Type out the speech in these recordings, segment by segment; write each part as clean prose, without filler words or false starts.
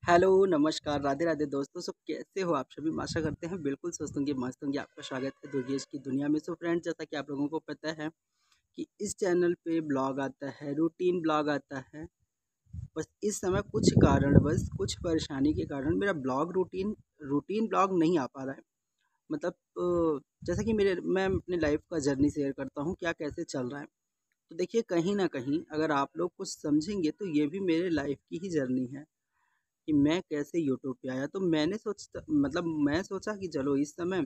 Hello, नमस्कार, राधे-राधे दोस्तों, सब कैसे हो आप सभी? आशा करते हैं बिल्कुल स्वस्थ होंगे, मस्त होंगे। आपका स्वागत है दुर्गेश की दुनिया में। सो फ्रेंड्स, जैसा कि आप लोगों को पता है कि इस चैनल पे ब्लॉग आता है, रूटीन ब्लॉग आता है। बस इस समय कुछ कारणवश, कुछ परेशानी के कारण मेरा ब्लॉग रूटीन रूटीन ब्लॉग नहीं आ पा रहा है। मतलब जैसा कि मैं अपने लाइफ़ का जर्नी शेयर करता हूँ, क्या कैसे चल रहा है। तो देखिए, कहीं न कहीं अगर आप लोग कुछ समझेंगे तो ये भी मेरे लाइफ़ की ही जर्नी है। कि मैं कैसे यूट्यूब पे आया। तो मैं सोचा कि चलो इस समय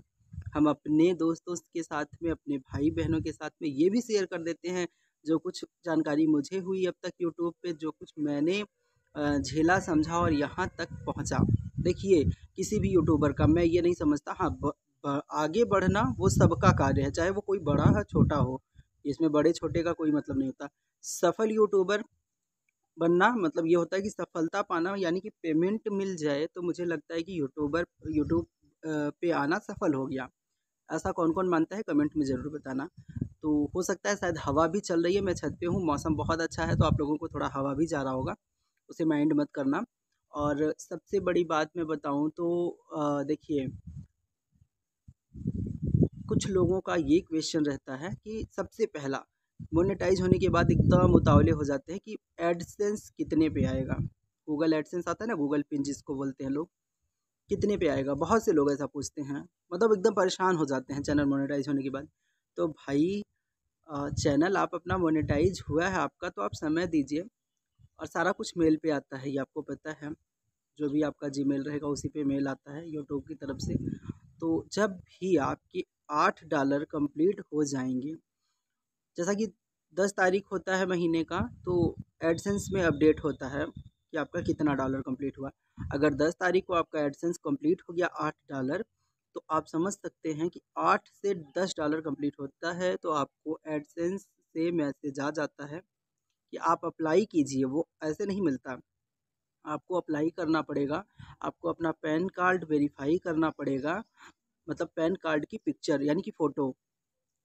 हम अपने दोस्तों के साथ में, अपने भाई-बहनों के साथ में ये भी शेयर कर देते हैं, जो कुछ जानकारी मुझे हुई अब तक यूट्यूब पे, जो कुछ मैंने झेला, समझा और यहाँ तक पहुँचा। देखिए, किसी भी यूट्यूबर का मैं ये नहीं समझता, हाँ, ब ब आगे बढ़ना वो सबका कार्य है, चाहे वो कोई बड़ा हो, छोटा हो। इसमें बड़े-छोटे का कोई मतलब नहीं होता। सफल यूट्यूबर बनना मतलब ये होता है कि सफलता पाना, यानी कि पेमेंट मिल जाए, तो मुझे लगता है कि यूट्यूब पे आना सफल हो गया। ऐसा कौन-कौन मानता है कमेंट में ज़रूर बताना। तो हो सकता है शायद हवा भी चल रही है, मैं छत पे हूँ, मौसम बहुत अच्छा है तो आप लोगों को थोड़ा हवा भी जा रहा होगा, उसे माइंड मत करना। और सबसे बड़ी बात मैं बताऊँ तो देखिए, कुछ लोगों का ये क्वेश्चन रहता है कि सबसे पहला मोनेटाइज़ होने के बाद एकदम उतावले हो जाते हैं कि एडसेंस कितने पे आएगा? गूगल एडसेंस आता है ना, गूगल पिन जिसको बोलते हैं लोग, कितने पे आएगा? बहुत से लोग ऐसा पूछते हैं। मतलब एकदम परेशान हो जाते हैं चैनल मोनेटाइज़ होने के बाद। तो भाई, चैनल आप अपना मोनेटाइज़ हुआ है आपका तो आप समय दीजिए, और सारा कुछ मेल पे आता है, ये आपको पता है। जो भी आपका जीमेल रहेगा उसी पे मेल आता है यूट्यूब की तरफ से। तो जब भी आपके $8 कंप्लीट हो जाएँगे, जैसा कि 10 तारीख होता है महीने का, तो एडसेंस में अपडेट होता है कि आपका कितना डॉलर कंप्लीट हुआ। अगर 10 तारीख को आपका एडसेंस कंप्लीट हो गया $8, तो आप समझ सकते हैं कि 8 से $10 कंप्लीट होता है, तो आपको एडसेंस से मैसेज आ जाता है कि आप अप्लाई कीजिए। वो ऐसे नहीं मिलता, आपको अप्लाई करना पड़ेगा, आपको अपना पैन कार्ड वेरीफ़ाई करना पड़ेगा। मतलब पैन कार्ड की पिक्चर यानी कि फ़ोटो,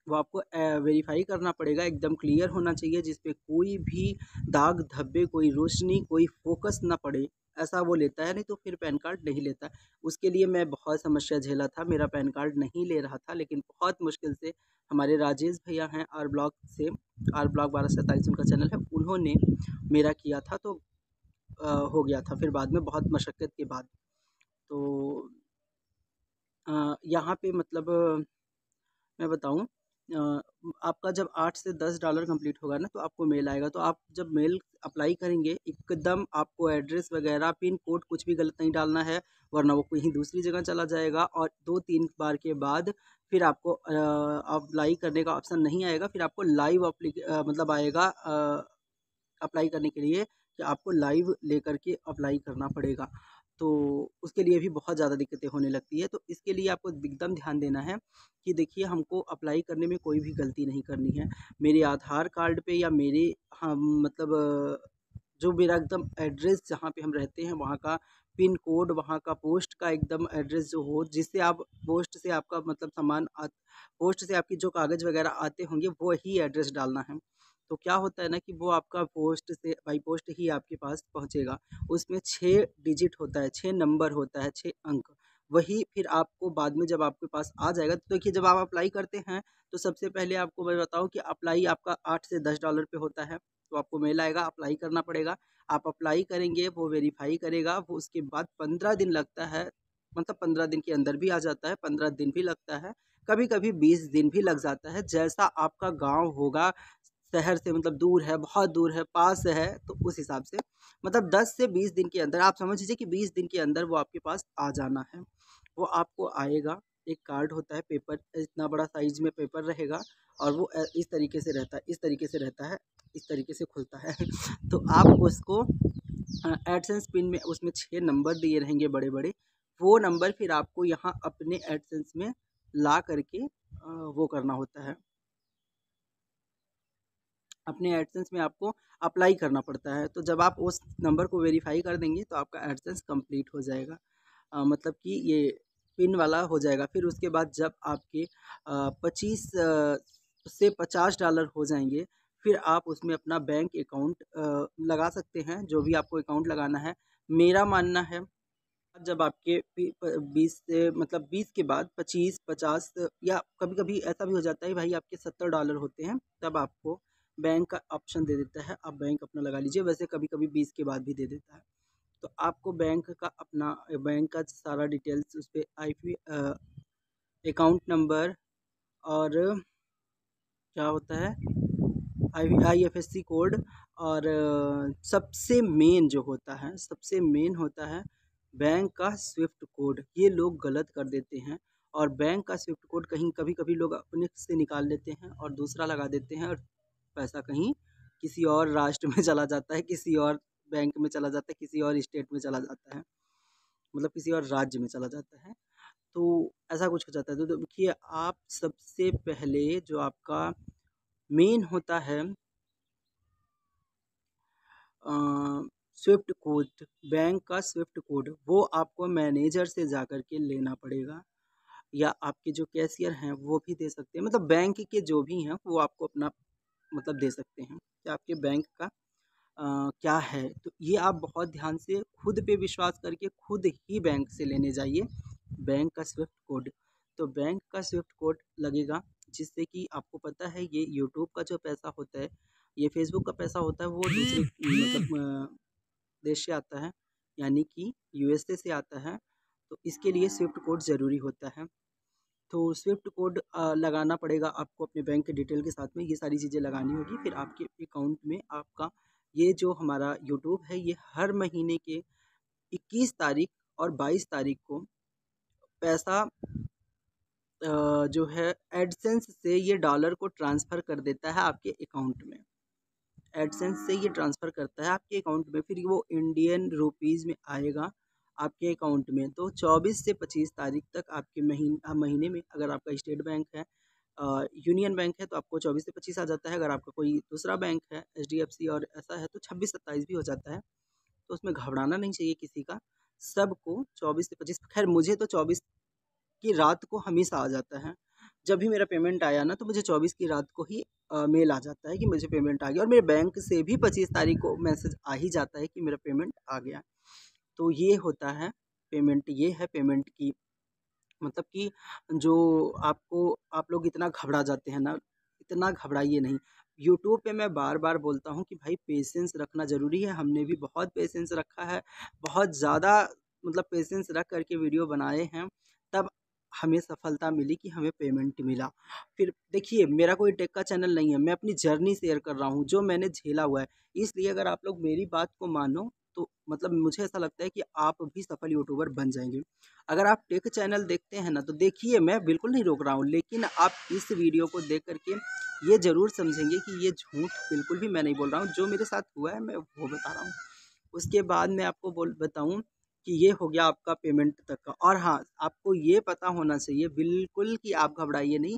वो आपको वेरीफ़ाई करना पड़ेगा, एकदम क्लियर होना चाहिए, जिस पे कोई भी दाग धब्बे, कोई रोशनी, कोई फ़ोकस ना पड़े, ऐसा वो लेता है, नहीं तो फिर पैन कार्ड नहीं लेता। उसके लिए मैं बहुत समस्या झेला था, मेरा पैन कार्ड नहीं ले रहा था, लेकिन बहुत मुश्किल से हमारे राजेश भैया हैं आर ब्लॉग से, आर ब्लॉग 1247 उनका चैनल है, उन्होंने मेरा किया था तो हो गया था फिर बाद में बहुत मशक्कत के बाद। तो यहाँ पे मतलब मैं बताऊँ, आपका जब 8 से $10 कंप्लीट होगा ना, तो आपको मेल आएगा। तो आप जब मेल अप्लाई करेंगे, एकदम आपको एड्रेस वगैरह, पिन कोड कुछ भी गलत नहीं डालना है, वरना वो कहीं दूसरी जगह चला जाएगा। और 2-3 बार के बाद फिर आपको अप्लाई करने का ऑप्शन नहीं आएगा, फिर आपको मतलब आएगा अप्लाई करने के लिए कि आपको लाइव लेकर के अप्लाई करना पड़ेगा। तो उसके लिए भी बहुत ज़्यादा दिक्कतें होने लगती है। तो इसके लिए आपको एकदम ध्यान देना है कि देखिए, हमको अप्लाई करने में कोई भी गलती नहीं करनी है। मेरे आधार कार्ड पे या मेरे, हम मतलब जो मेरा एकदम एड्रेस जहाँ पे हम रहते हैं वहाँ का पिन कोड, वहाँ का पोस्ट का एकदम एड्रेस जो हो, जिससे आप पोस्ट से आपका मतलब पोस्ट से आपकी जो कागज़ वगैरह आते होंगे, वो ही एड्रेस डालना है। तो क्या होता है ना कि वो आपका पोस्ट से बाई पोस्ट ही आपके पास पहुँचेगा। उसमें 6 डिजिट होता है, 6 नंबर होता है, 6 अंक। वही फिर आपको बाद में जब आपके पास आ जाएगा, तो देखिए, जब आप अप्लाई करते हैं, तो सबसे पहले आपको मैं बताऊँ कि अप्लाई आपका 8 से $10 पे होता है। तो आपको मेल आएगा, अप्लाई करना पड़ेगा। आप अप्लाई करेंगे, वो वेरीफ़ाई करेगा, वो उसके बाद 15 दिन लगता है। मतलब 15 दिन के अंदर भी आ जाता है, 15 दिन भी लगता है, कभी-कभी 20 दिन भी लग जाता है। जैसा आपका गाँव होगा, शहर से मतलब दूर है, बहुत दूर है, पास है, तो उस हिसाब से मतलब 10 से 20 दिन के अंदर, आप समझ लीजिए कि 20 दिन के अंदर वो आपके पास आ जाना है। वो आपको आएगा, एक कार्ड होता है, पेपर इतना बड़ा साइज़ में पेपर रहेगा, और वो इस तरीके से रहता है, इस तरीके से रहता है, इस तरीके से खुलता है। तो आप उसको एडसेंस पिन में, उसमें 6 नंबर दिए रहेंगे बड़े-बड़े, वो नंबर फिर आपको यहाँ अपने एडसेंस में ला करके वो करना होता है। अपने एडसेंस में आपको अप्लाई करना पड़ता है। तो जब आप उस नंबर को वेरीफ़ाई कर देंगे, तो आपका एडसेंस कंप्लीट हो जाएगा। मतलब कि ये पिन वाला हो जाएगा। फिर उसके बाद जब आपके 25 से $50 हो जाएँगे, फिर आप उसमें अपना बैंक अकाउंट लगा सकते हैं, जो भी आपको अकाउंट लगाना है। मेरा मानना है जब आपके 20 से मतलब 20 के बाद 25, 50 या कभी-कभी ऐसा भी हो जाता है भाई आपके $70 होते हैं, तब आपको बैंक का ऑप्शन दे देता है, आप बैंक अपना लगा लीजिए। वैसे कभी-कभी 20 के बाद भी दे देता है। तो आपको बैंक का सारा डिटेल्स उस पे अकाउंट नंबर और क्या होता है IFSC कोड और सबसे मेन होता है बैंक का स्विफ्ट कोड। ये लोग गलत कर देते हैं और बैंक का स्विफ्ट कोड कहीं कभी-कभी लोग अपने से निकाल लेते हैं और दूसरा लगा देते हैं और पैसा कहीं किसी और राष्ट्र में चला जाता है, किसी और बैंक में चला जाता है, किसी और स्टेट में चला जाता है, मतलब किसी और राज्य में चला जाता है। तो ऐसा कुछ हो जाता है। तो देखिए, आप सबसे पहले जो आपका मेन होता है स्विफ्ट कोड, बैंक का स्विफ्ट कोड, वो आपको मैनेजर से जाकर के लेना पड़ेगा या आपके जो कैशियर हैं वो भी दे सकते हैं। मतलब बैंक के जो भी हैं वो आपको अपना मतलब दे सकते हैं कि आपके बैंक का क्या है। तो ये आप बहुत ध्यान से खुद पे विश्वास करके खुद ही बैंक से लेने जाइए बैंक का स्विफ्ट कोड। तो बैंक का स्विफ्ट कोड लगेगा, जिससे कि आपको पता है ये यूट्यूब का जो पैसा होता है, ये फेसबुक का पैसा होता है, वो दूसरे मतलब देश से आता है, यानी कि USA से आता है। तो इसके लिए स्विफ्ट कोड ज़रूरी होता है। तो स्विफ्ट कोड लगाना पड़ेगा आपको अपने बैंक के डिटेल के साथ में, ये सारी चीज़ें लगानी होगी। फिर आपके अकाउंट में आपका ये जो हमारा यूट्यूब है, ये हर महीने के 21 तारीख और 22 तारीख को पैसा जो है एडसेंस से ये डॉलर को ट्रांसफ़र कर देता है आपके अकाउंट में। एडसेंस से ये ट्रांसफ़र करता है आपके अकाउंट में, फिर वो इंडियन रुपीज़ में आएगा आपके अकाउंट में। तो 24 से 25 तारीख तक आपके महीने में, अगर आपका स्टेट बैंक है, यूनियन बैंक है, तो आपको 24 से 25 आ जाता है। अगर आपका कोई दूसरा बैंक है HDFC और ऐसा है तो 26-27 भी हो जाता है। तो उसमें घबराना नहीं चाहिए किसी का, सबको 24 से 25, खैर मुझे तो 24 की रात को हमेशा आ जाता है। जब भी मेरा पेमेंट आया ना, तो मुझे 24 की रात को ही मेल आ जाता है कि मुझे पेमेंट आ गया, और मेरे बैंक से भी 25 तारीख को मैसेज आ ही जाता है कि मेरा पेमेंट आ गया। तो ये होता है पेमेंट, ये है पेमेंट की मतलब कि जो आप लोग इतना घबरा जाते हैं ना, इतना घबराइए नहीं। यूट्यूब पे मैं बार-बार बोलता हूँ कि भाई पेशेंस रखना ज़रूरी है। हमने भी बहुत पेशेंस रखा है, बहुत ज़्यादा मतलब पेशेंस रख कर के वीडियो बनाए हैं, तब हमें सफलता मिली कि हमें पेमेंट मिला। फिर देखिए, मेरा कोई टेक का चैनल नहीं है, मैं अपनी जर्नी शेयर कर रहा हूँ, जो मैंने झेला हुआ है। इसलिए अगर आप लोग मेरी बात को मानो, तो मतलब मुझे ऐसा लगता है कि आप भी सफल यूट्यूबर बन जाएँगे। अगर आप टेक चैनल देखते हैं ना, तो देखिए, मैं बिल्कुल नहीं रोक रहा हूँ, लेकिन आप इस वीडियो को देख कर के ये ज़रूर समझेंगे कि ये झूठ बिल्कुल भी मैं नहीं बोल रहा हूँ। जो मेरे साथ हुआ है मैं वो बता रहा हूँ। उसके बाद मैं आपको बताऊँ कि ये हो गया आपका पेमेंट तक का। और हाँ, आपको ये पता होना चाहिए बिल्कुल कि आप घबराइए नहीं।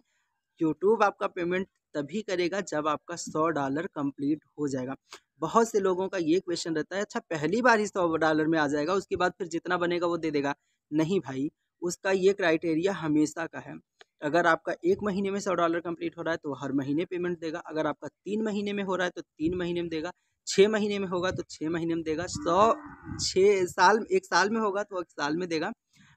यूट्यूब आपका पेमेंट तभी करेगा जब आपका $100 कंप्लीट हो जाएगा। बहुत से लोगों का ये क्वेश्चन रहता है, अच्छा पहली बार ही $100 में आ जाएगा, उसके बाद फिर जितना बनेगा वो दे देगा। नहीं भाई, उसका ये क्राइटेरिया हमेशा का है। अगर आपका 1 महीने में $100 कंप्लीट हो रहा है तो हर महीने पेमेंट देगा। अगर आपका 3 महीने में हो रहा है तो 3 महीने में देगा। 6 महीने में होगा तो 6 महीने में देगा। 6 साल 1 साल में होगा तो 1 साल में देगा।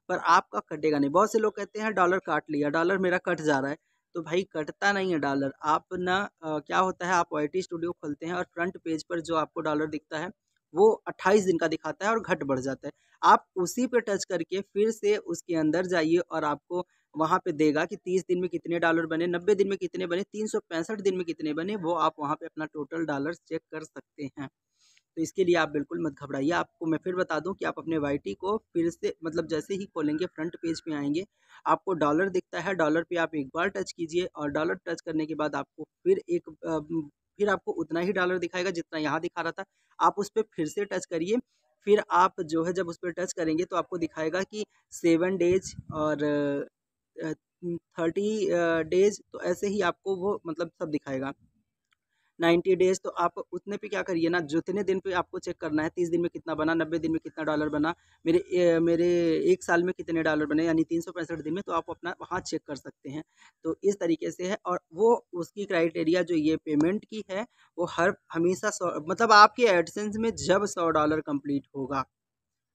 पर आपका कटेगा नहीं। बहुत से लोग कहते हैं डॉलर काट लिया, डॉलर मेरा कट जा रहा है। तो भाई कटता नहीं है डॉलर। आप ना क्या होता है, आप YT स्टूडियो खोलते हैं और फ्रंट पेज पर जो आपको डॉलर दिखता है, वो 28 दिन का दिखाता है और घट बढ़ जाता है। आप उसी पे टच करके फिर से उसके अंदर जाइए और आपको वहाँ पे देगा कि 30 दिन में कितने डॉलर बने, 90 दिन में कितने बने, 365 दिन में कितने बने, वो आप वहाँ पे अपना टोटल डॉलर चेक कर सकते हैं। तो इसके लिए आप बिल्कुल मत घबराइए। आपको मैं फिर बता दूँ कि आप अपने YT को फिर से मतलब जैसे ही खोलेंगे फ्रंट पेज पे आएँगे, आपको डॉलर दिखता है, डॉलर पे आप एक बार टच कीजिए और डॉलर टच करने के बाद आपको फिर आपको उतना ही डॉलर दिखाएगा जितना यहाँ दिखा रहा था। आप उस पे फिर से टच करिए, फिर आप जो है जब उस पे टच करेंगे तो आपको दिखाएगा कि 7 डेज़ और 30 डेज़, तो ऐसे ही आपको वो मतलब सब दिखाएगा। 90 डेज़, तो आप उतने पे क्या करिए ना, जितने दिन पे आपको चेक करना है, 30 दिन में कितना बना, 90 दिन में कितना डॉलर बना, मेरे 1 साल में कितने डॉलर बने, यानी 365 दिन में, तो आप अपना वहाँ चेक कर सकते हैं। तो इस तरीके से है, और वो उसकी क्राइटेरिया जो ये पेमेंट की है, वो हमेशा 100 मतलब आपके एडसेंस में जब $100 कंप्लीट होगा,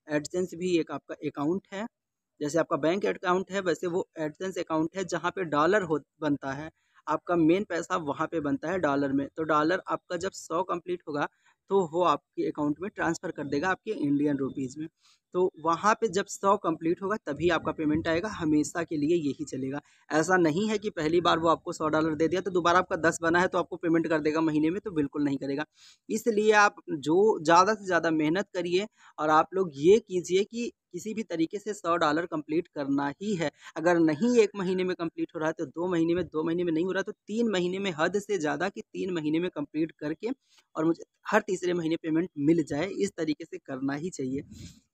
एडसेंस भी एक आपका अकाउंट है। जैसे आपका बैंक अकाउंट है वैसे वो एडसेंस अकाउंट है जहाँ पे डॉलर हो बनता है। आपका मेन पैसा वहाँ पे बनता है डॉलर में। तो डॉलर आपका जब 100 कंप्लीट होगा तो वो आपके अकाउंट में ट्रांसफ़र कर देगा आपके इंडियन रुपीज़ में। तो वहाँ पे जब 100 कंप्लीट होगा तभी आपका पेमेंट आएगा, हमेशा के लिए यही चलेगा। ऐसा नहीं है कि पहली बार वो आपको $100 दे दिया तो दोबारा आपका 10 बना है तो आपको पेमेंट कर देगा महीने में, तो बिल्कुल नहीं करेगा। इसलिए आप जो ज़्यादा से ज़्यादा मेहनत करिए और आप लोग ये कीजिए कि किसी भी तरीके से $100 कंप्लीट करना ही है। अगर नहीं 1 महीने में कंप्लीट हो रहा है तो 2 महीने में, 2 महीने में नहीं हो रहा तो 3 महीने में, हद से ज़्यादा कि 3 महीने में कंप्लीट करके और मुझे हर तीसरे महीने पेमेंट मिल जाए, इस तरीके से करना ही चाहिए।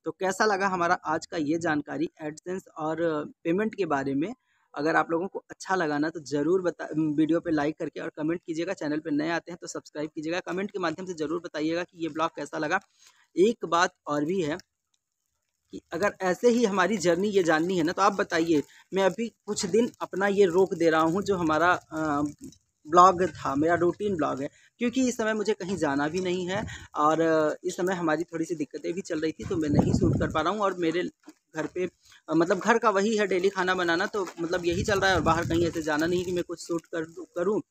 तो कैसा लगा हमारा आज का ये जानकारी एडसेंस और पेमेंट के बारे में? अगर आप लोगों को अच्छा लगा ना तो ज़रूर वीडियो पे लाइक करके और कमेंट कीजिएगा। चैनल पे नए आते हैं तो सब्सक्राइब कीजिएगा। कमेंट के माध्यम से ज़रूर बताइएगा कि ये ब्लॉग कैसा लगा। एक बात और भी है कि अगर ऐसे ही हमारी जर्नी ये जाननी है ना तो आप बताइए, मैं अभी कुछ दिन अपना ये रोक दे रहा हूँ जो हमारा ब्लॉग था, मेरा रूटीन ब्लॉग है, क्योंकि इस समय मुझे कहीं जाना भी नहीं है और इस समय हमारी थोड़ी सी दिक्कतें भी चल रही थी तो मैं नहीं शूट कर पा रहा हूँ और मेरे घर पे मतलब घर का वही है डेली खाना बनाना, तो मतलब यही चल रहा है और बाहर कहीं ऐसे जाना नहीं है कि मैं कुछ शूट करूँ।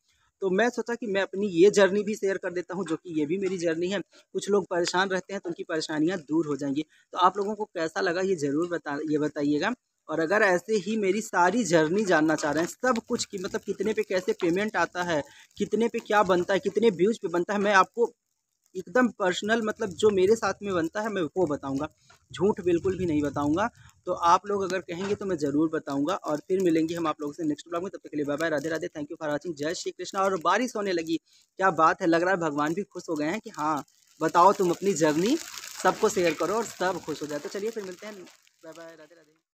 तो मैं सोचा कि मैं अपनी ये जर्नी भी शेयर कर देता हूँ जो कि ये भी मेरी जर्नी है। कुछ लोग परेशान रहते हैं तो उनकी परेशानियाँ दूर हो जाएंगी। तो आप लोगों को कैसा लगा ये ज़रूर बताइएगा। और अगर ऐसे ही मेरी सारी जर्नी जानना चाह रहे हैं, सब कुछ कि मतलब कितने पे कैसे पेमेंट आता है, कितने पे क्या बनता है, कितने व्यूज़ पे बनता है, मैं आपको एकदम पर्सनल मतलब जो मेरे साथ में बनता है मैं वो बताऊँगा। झूठ बिल्कुल भी नहीं बताऊँगा। तो आप लोग अगर कहेंगे तो मैं ज़रूर बताऊँगा और फिर मिलेंगे हम आप लोगों से नेक्स्ट ब्लॉग में। तब तक के लिए bye bye, Radhe Radhe, thank you for watching, जय श्री कृष्णा। और बारिश होने लगी, क्या बात है, लग रहा है भगवान भी खुश हो गए हैं कि हाँ, बताओ तुम अपनी जर्नी सबको शेयर करो और सब खुश हो जाए। तो चलिए फिर मिलते हैं, बाय बाय, राधे राधे।